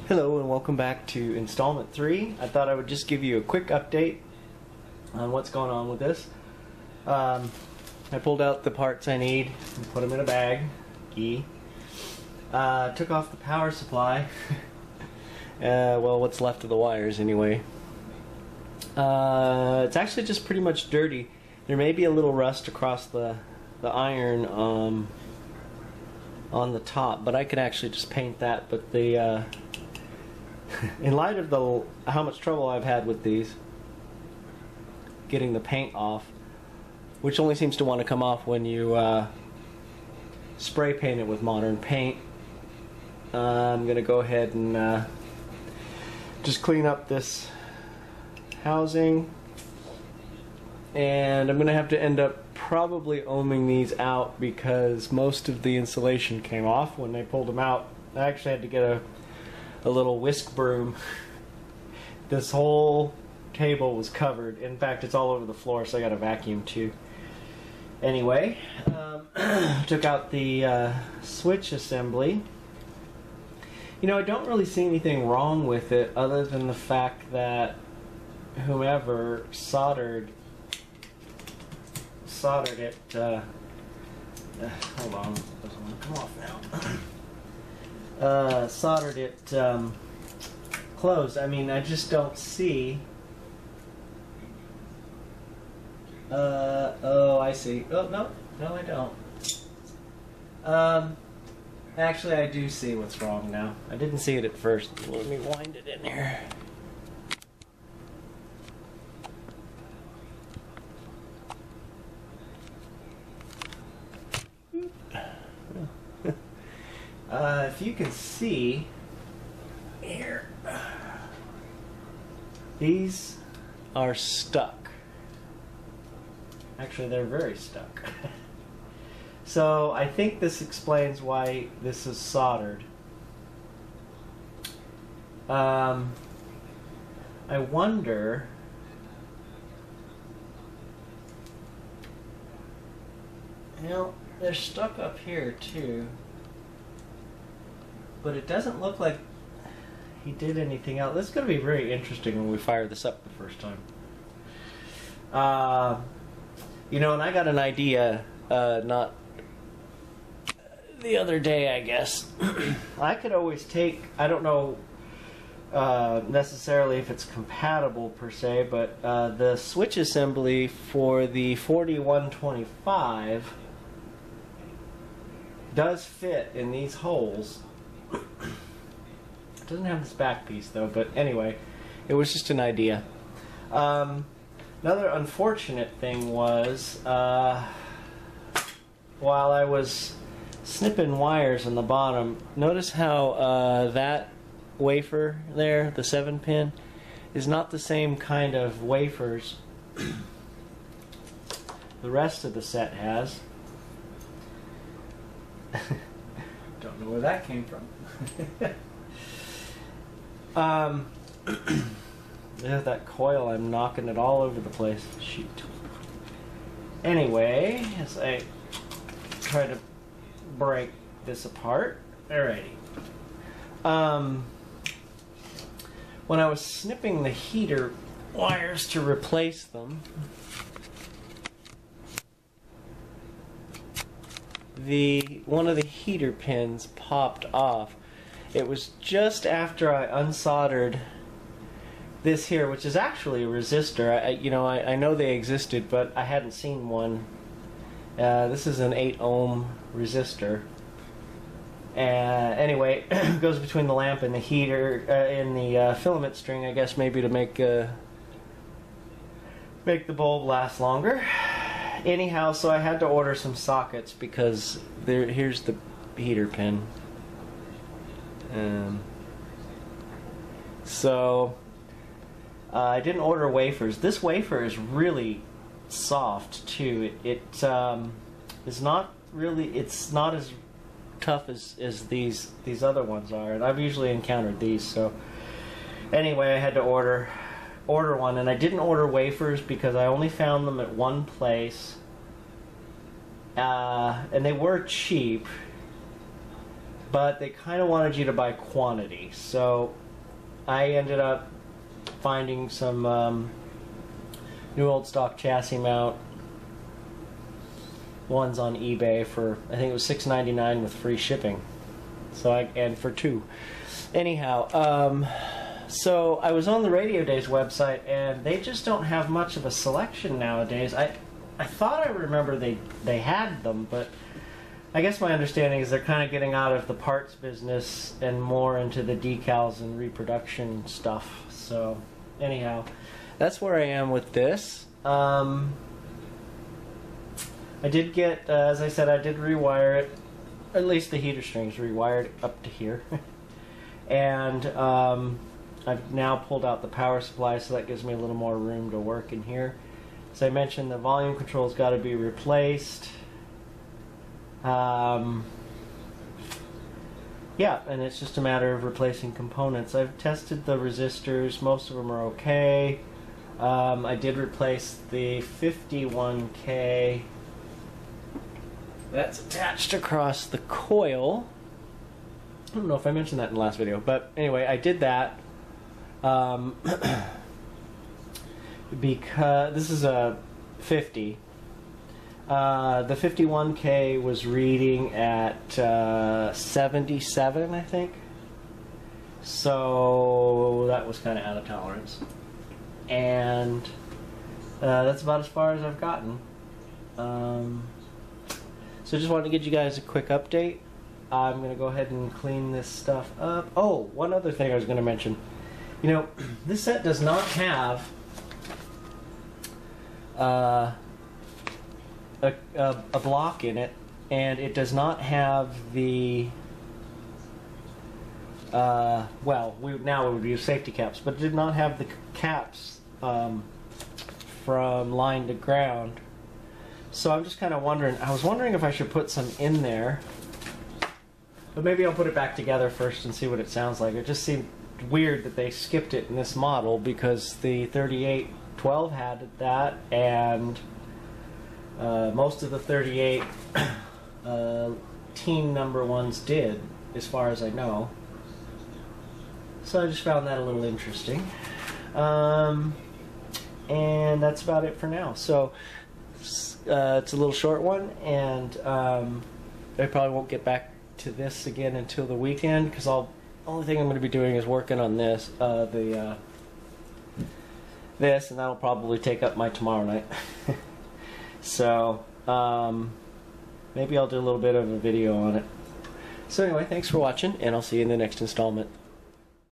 Hello and welcome back to installment 3. I thought I would just give you a quick update on what's going on with this. I pulled out the parts I need and put them in a bag. Took off the power supply. Well, what's left of the wires anyway. It's actually just pretty much dirty. There may be a little rust across the iron on the top, but I can actually just paint that. But the in light of how much trouble I've had with these getting the paint off, which only seems to want to come off when you spray paint it with modern paint, I'm gonna go ahead and just clean up this housing, and I'm gonna have to end up probably ohming these out because most of the insulation came off when they pulled them out. I actually had to get a little whisk broom. This whole table was covered. In fact, it's all over the floor, so I got a vacuum too. Anyway, took out the switch assembly. You know, I don't really see anything wrong with it other than the fact that whomever soldered it, hold on, it doesn't want to come off now. Soldered it closed. I mean, I just don't see. Oh, I see. Oh, no, I don't. Actually, I do see what's wrong now. I didn't see it at first. Let me wind it in here. If you can see here, these are stuck. Actually, they're very stuck. So I think this explains why this is soldered. I wonder, you know, they're stuck up here too. But it doesn't look like he did anything else. This is going to be very interesting when we fire this up the first time. You know, and I got an idea, not the other day, I guess. I could always take, I don't know necessarily if it's compatible per se, but the switch assembly for the 4125 does fit in these holes. It doesn't have this back piece though, but anyway, it was just an idea. Another unfortunate thing was while I was snipping wires on the bottom, notice how that wafer there, the 7-pin, is not the same kind of wafers the rest of the set has. Don't know where that came from. There's that coil. I'm knocking it all over the place. Shoot. Anyway, as I try to break this apart. Alrighty. When I was snipping the heater wires to replace them, one of the heater pins popped off. It was just after I unsoldered this here, which is actually a resistor. I know they existed, but I hadn't seen one. This is an 8 ohm resistor. Anyway, it goes between the lamp and the heater, in the filament string, I guess, maybe to make the bulb last longer. Anyhow, so I had to order some sockets because here's the heater pin. So I didn't order wafers. This wafer is really soft too. It is not really. It's not as tough as these other ones are, and I've usually encountered these. So anyway, I had to order one, and I didn't order wafers because I only found them at one place, and they were cheap. but they kind of wanted you to buy quantity. So I ended up finding some new old stock chassis mount ones on eBay for, I think it was $6.99 with free shipping. So and for two. Anyhow, so I was on the Radio Days website, and they just don't have much of a selection nowadays. I thought I remember they had them, but I guess my understanding is they're kind of getting out of the parts business and more into the decals and reproduction stuff. So anyhow, that's where I am with this. I did get, as I said, I did rewire it. At least the heater strings rewired up to here. And I've now pulled out the power supply, so that gives me a little more room to work in here. As I mentioned, the volume control's got to be replaced. Yeah, and it's just a matter of replacing components. I've tested the resistors. Most of them are okay. I did replace the 51K that's attached across the coil. I don't know if I mentioned that in the last video, but anyway, I did that because this is a 50. The 51K was reading at 77, I think. So that was kind of out of tolerance. And that's about as far as I've gotten. So just wanted to give you guys a quick update. I'm going to go ahead and clean this stuff up. Oh, one other thing I was going to mention. You know, this set does not have a block in it, and it does not have the well, now we would use safety caps, but it did not have the caps from line to ground. So I'm just kind of wondering, I was wondering if I should put some in there, but maybe I'll put it back together first and see what it sounds like. It just seemed weird that they skipped it in this model, because the 3812 had that, and most of the 38 teen number ones did, as far as I know. So I just found that a little interesting. And that's about it for now. So it's a little short one, and I probably won't get back to this again until the weekend, because the only thing I'm going to be doing is working on this, this, and that'll probably take up my tomorrow night. So maybe I'll do a little bit of a video on it. So anyway, thanks for watching, and I'll see you in the next installment.